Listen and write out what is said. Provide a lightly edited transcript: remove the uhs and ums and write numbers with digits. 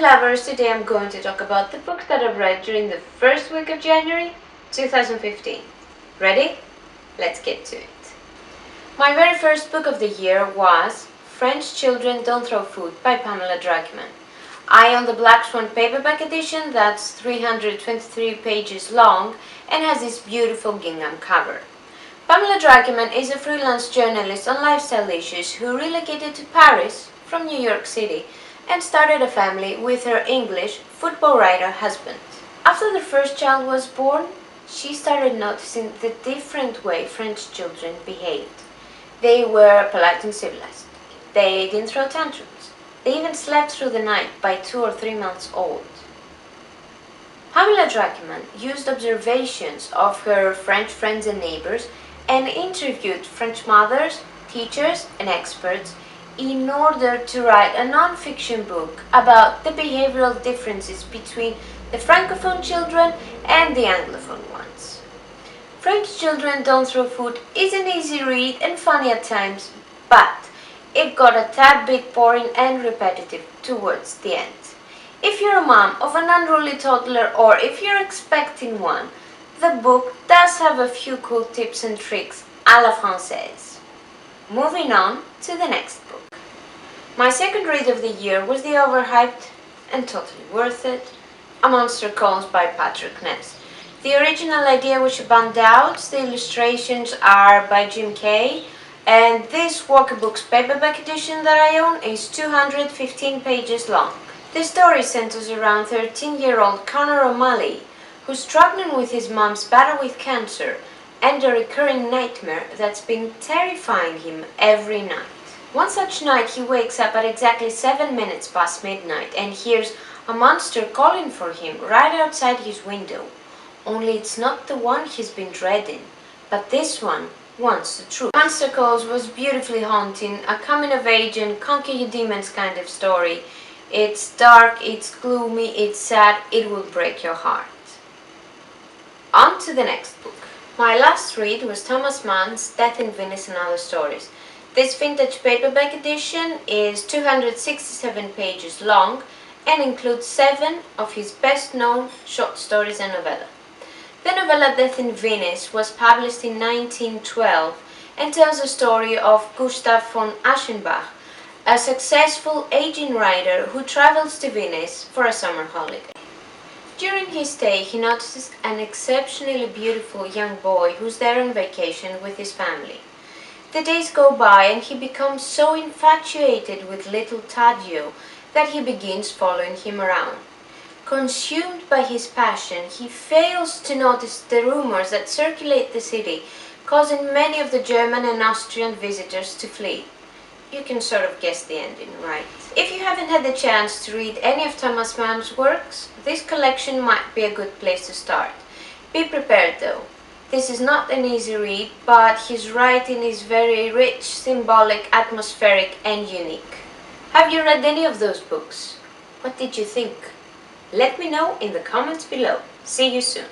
lovers, today I'm going to talk about the book that I've read during the first week of January 2015. Ready? Let's get to it. My very first book of the year was French Children Don't Throw Food by Pamela Druckerman. I own the Black Swan paperback edition that's 323 pages long and has this beautiful gingham cover. Pamela Druckerman is a freelance journalist on lifestyle issues who relocated to Paris from New York City and started a family with her English football writer husband. After the first child was born, she started noticing the different way French children behaved. They were polite and civilized. They didn't throw tantrums. They even slept through the night by 2 or 3 months old. Pamela Druckerman used observations of her French friends and neighbors and interviewed French mothers, teachers, and experts in order to write a non-fiction book about the behavioral differences between the Francophone children and the Anglophone ones. French Children Don't Throw Food is an easy read and funny at times, but it got a tad bit boring and repetitive towards the end. If you're a mom of an unruly toddler or if you're expecting one, the book does have a few cool tips and tricks à la française. Moving on to the next book. My second read of the year was the overhyped and totally worth it, A Monster Calls by Patrick Ness. The original idea was banned out, the illustrations are by Jim Kay, and this Walker Books paperback edition that I own is 215 pages long. The story centers around 13-year-old Connor O'Malley, who's struggling with his mom's battle with cancer and a recurring nightmare that's been terrifying him every night. One such night he wakes up at exactly 7 minutes past midnight and hears a monster calling for him right outside his window. Only it's not the one he's been dreading, but this one wants the truth. Monster Calls was beautifully haunting, a coming-of-age and conquer your demons kind of story. It's dark, it's gloomy, it's sad, it will break your heart. On to the next book. My last read was Thomas Mann's Death in Venice and Other Stories. This vintage paperback edition is 267 pages long and includes 7 of his best-known short stories and novella. The novella Death in Venice was published in 1912 and tells the story of Gustav von Aschenbach, a successful aging writer who travels to Venice for a summer holiday. During his stay, he notices an exceptionally beautiful young boy who's there on vacation with his family. The days go by and he becomes so infatuated with little Taddeo that he begins following him around. Consumed by his passion, he fails to notice the rumors that circulate the city, causing many of the German and Austrian visitors to flee. You can sort of guess the ending, right? If you haven't had the chance to read any of Thomas Mann's works, this collection might be a good place to start. Be prepared though. This is not an easy read, but his writing is very rich, symbolic, atmospheric, and unique. Have you read any of those books? What did you think? Let me know in the comments below. See you soon.